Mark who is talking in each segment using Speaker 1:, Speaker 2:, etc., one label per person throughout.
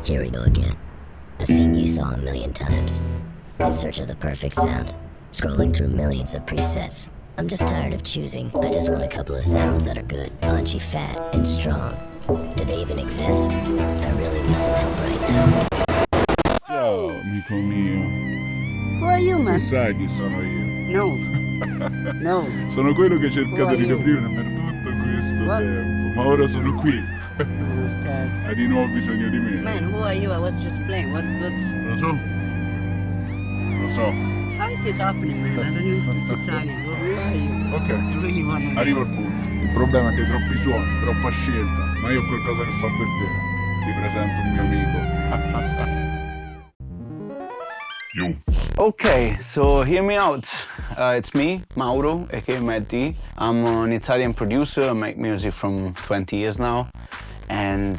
Speaker 1: Here we go again. A scene you saw a million times. In search of the perfect sound. Scrolling through millions of presets. I'm just tired of choosing. I just want a couple of sounds that are good, punchy, fat, and strong. Do they even exist? I really need some help right now.
Speaker 2: Ciao, amico mio.
Speaker 3: Who are you,
Speaker 2: Tu
Speaker 3: man?
Speaker 2: sai chi sono io.
Speaker 3: No. No.
Speaker 2: Sono quello che ho cercato
Speaker 3: are
Speaker 2: di
Speaker 3: you?
Speaker 2: reprimere per tutto questo
Speaker 3: What?
Speaker 2: tempo, ma ora sono qui.
Speaker 3: I'm scared.
Speaker 2: Hai di nuovo bisogno di me.
Speaker 3: Man, who are you? I was just playing. What?
Speaker 2: Lo so. Lo so.
Speaker 3: How is this happening, man? I don't even speak Italian. Who are you?
Speaker 2: Ok,
Speaker 3: I really want to.
Speaker 2: arrivo al punto. Il problema è che hai troppi suoni, troppa scelta, ma io ho qualcosa che fa per te. Ti presento un mio amico.
Speaker 4: Okay, so hear me out. It's me, Mauro, aka Matt D. I'm an Italian producer. I make music from 20 years now, and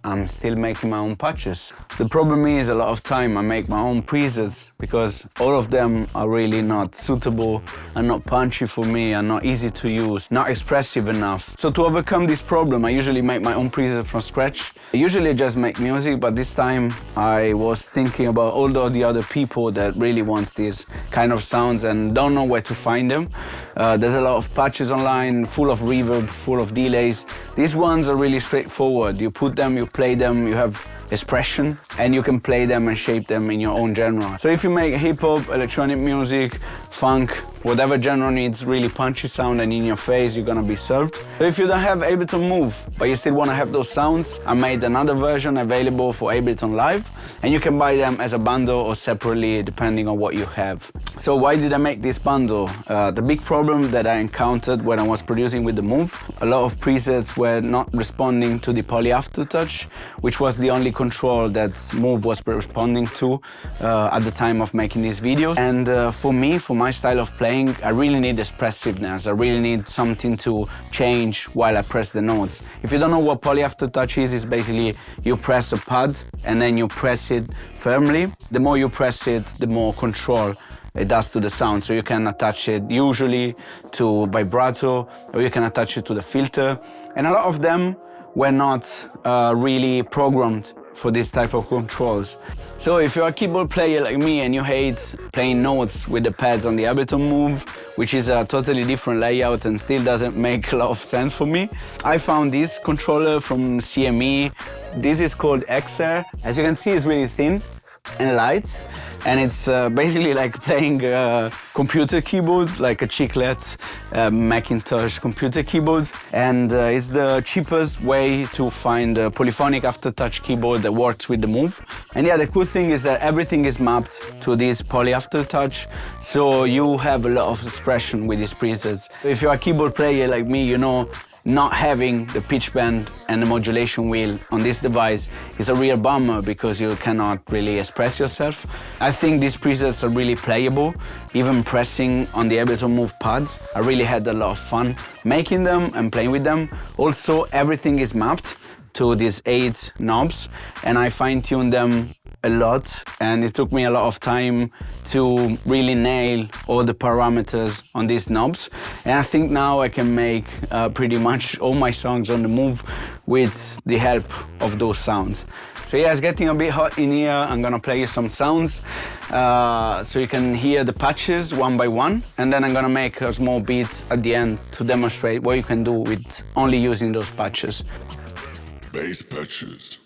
Speaker 4: I'm still making my own patches. The problem is a lot of time I make my own presets because all of them are really not suitable and not punchy for me and not easy to use, not expressive enough. So to overcome this problem, I usually make my own presets from scratch. Usually I just make music, but this time I was thinking about all the other people that really want these kind of sounds and don't know where to find them. There's a lot of patches online, full of reverb, full of delays. These ones are really straightforward. You put them, you play them, you have expression, and you can play them and shape them in your own genre. So if you make hip-hop, electronic music, funk, whatever genre needs really punchy sound and in your face, you're gonna be served. So if you don't have Ableton Move, but you still wanna have those sounds, I made another version available for Ableton Live, and you can buy them as a bundle or separately, depending on what you have. So why did I make this bundle? The big problem that I encountered when I was producing with the Move, a lot of presets were not responding to the Poly Aftertouch, which was the only control that Move was responding to at the time of making these videos. And for me, for my style of playing, I really need expressiveness. I really need something to change while I press the notes. If you don't know what Poly Aftertouch is, it's basically you press a pad and then you press it firmly. The more you press it, the more control it does to the sound. So you can attach it usually to vibrato, or you can attach it to the filter. And a lot of them were not really programmed for this type of controls. So if you're a keyboard player like me and you hate playing notes with the pads on the Ableton Move, which is a totally different layout and still doesn't make a lot of sense for me, I found this controller from CME. This is called XR. As you can see, it's really thin and light, and it's basically like playing a computer keyboard, like a chiclet Macintosh computer keyboard, and it's the cheapest way to find a Polyphonic Aftertouch keyboard that works with the Move. And yeah, the cool thing is that everything is mapped to this Poly Aftertouch, so you have a lot of expression with these presets. If you're a keyboard player like me, you know not having the pitch bend and the modulation wheel on this device is a real bummer because you cannot really express yourself. I think these presets are really playable, even pressing on the Ableton Move pads. I really had a lot of fun making them and playing with them. Also, everything is mapped to these 8 knobs, and I fine-tuned them a lot, and it took me a lot of time to really nail all the parameters on these knobs. And I think now I can make pretty much all my songs on the Move with the help of those sounds. So yeah, it's getting a bit hot in here. I'm gonna play you some sounds so you can hear the patches one by one, and then I'm gonna make a small beat at the end to demonstrate what you can do with only using those patches.
Speaker 5: Bass patches.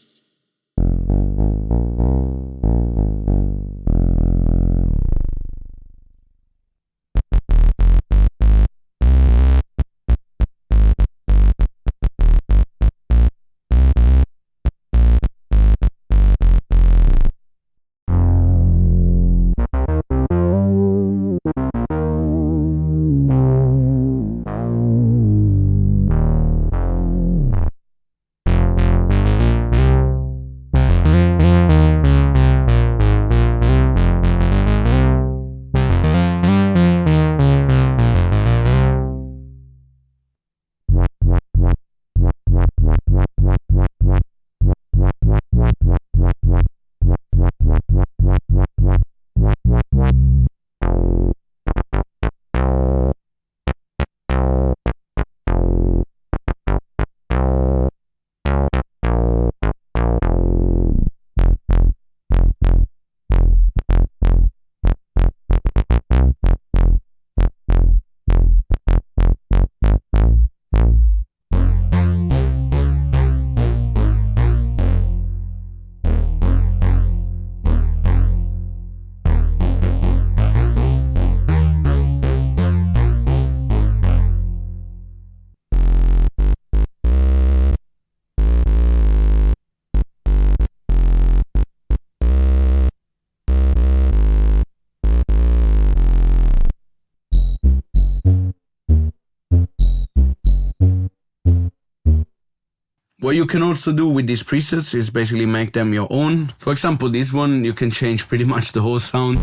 Speaker 4: What you can also do with these presets is basically make them your own. For example, this one, you can change pretty much the whole sound.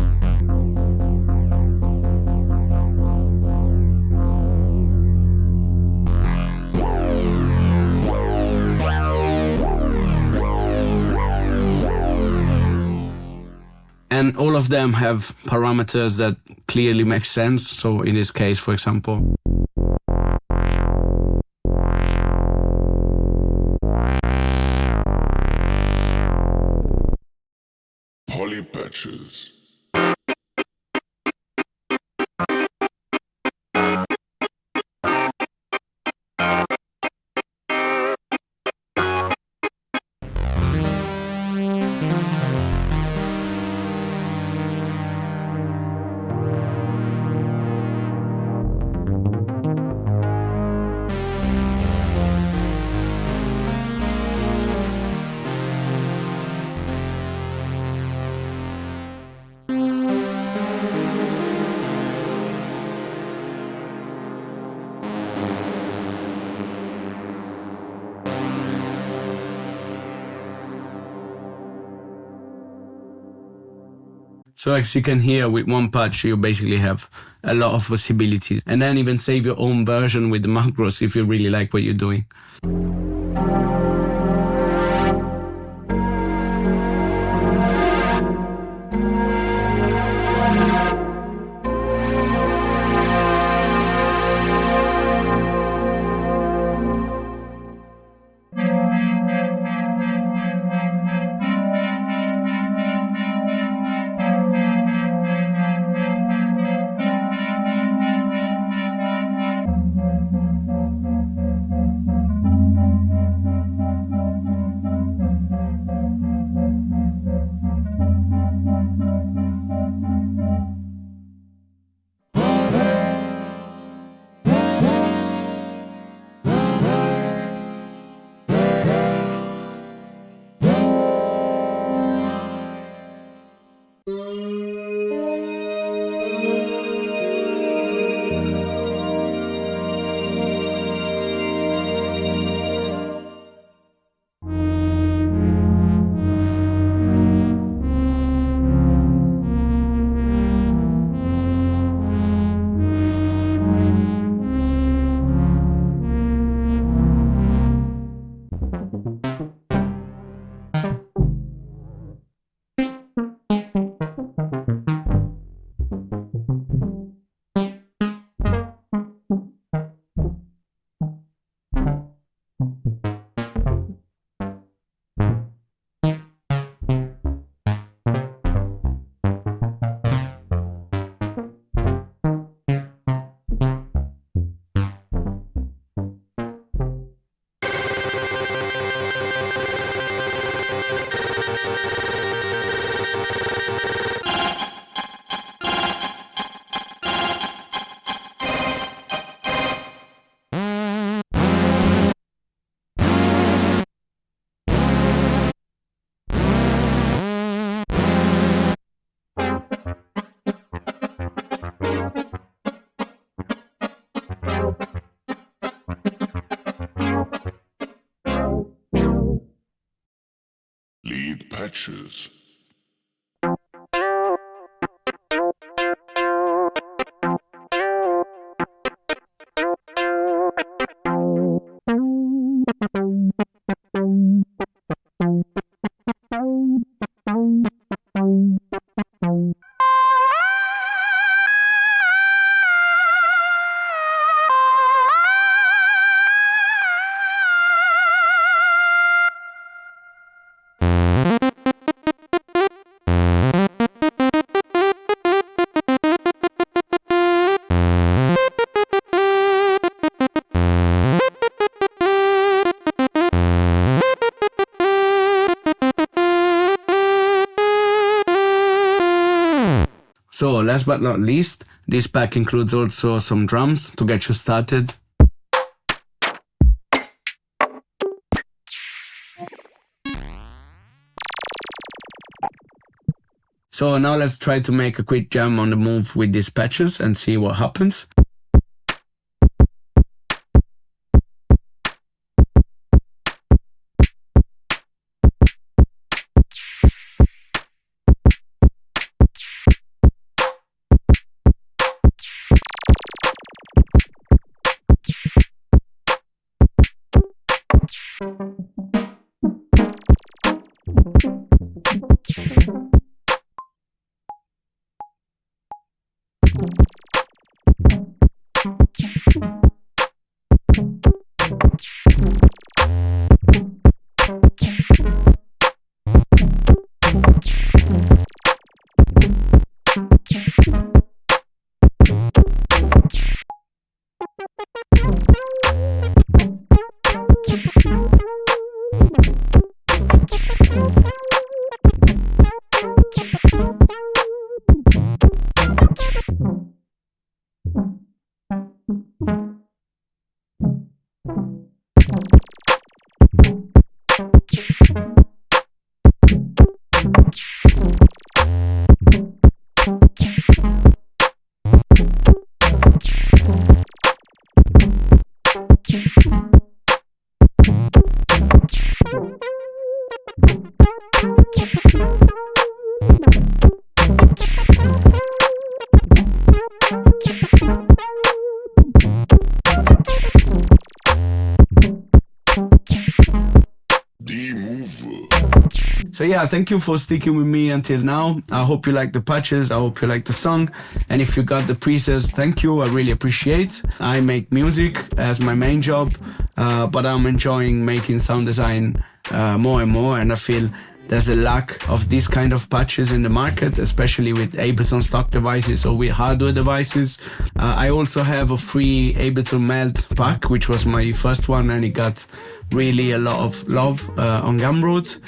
Speaker 4: And all of them have parameters that clearly make sense. So in this case, for example,
Speaker 5: Poly patches.
Speaker 4: so as you can hear, with one patch, you basically have a lot of possibilities. And then even save your own version with the macros if you really like what you're doing.
Speaker 5: Lead patches.
Speaker 4: So last but not least, this pack includes also some drums to get you started. So now let's try to make a quick jam on the move with these patches and see what happens. So yeah, thank you for sticking with me until now. I hope you like the patches, I hope you like the song. And if you got the presets, thank you, I really appreciate. I make music as my main job, but I'm enjoying making sound design more and more, and I feel there's a lack of this kind of patches in the market, especially with Ableton stock devices or with hardware devices. I also have a free Ableton Melt pack, which was my first one, and it got really a lot of love on Gumroad,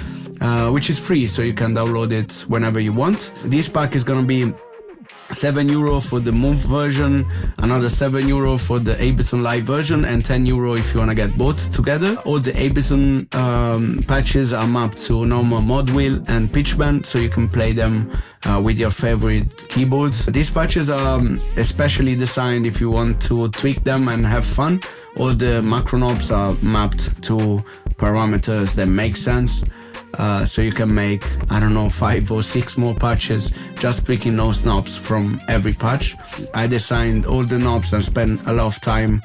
Speaker 4: which is free, so you can download it whenever you want. This pack is gonna be €7 for the Move version, another €7 for the Ableton Live version, and €10 if you want to get both together. All the Ableton patches are mapped to normal mod wheel and pitch bend, so you can play them with your favorite keyboards. These patches are especially designed if you want to tweak them and have fun. All the macro knobs are mapped to parameters that make sense. So you can make, I don't know, 5 or 6 more patches just picking those knobs from every patch. I designed all the knobs and spent a lot of time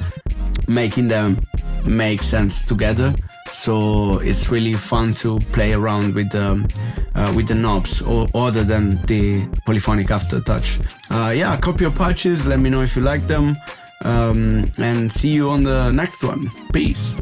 Speaker 4: making them make sense together. So it's really fun to play around with the knobs, or other than the Polyphonic Aftertouch. Yeah, copy your patches, let me know if you like them, and see you on the next one. Peace.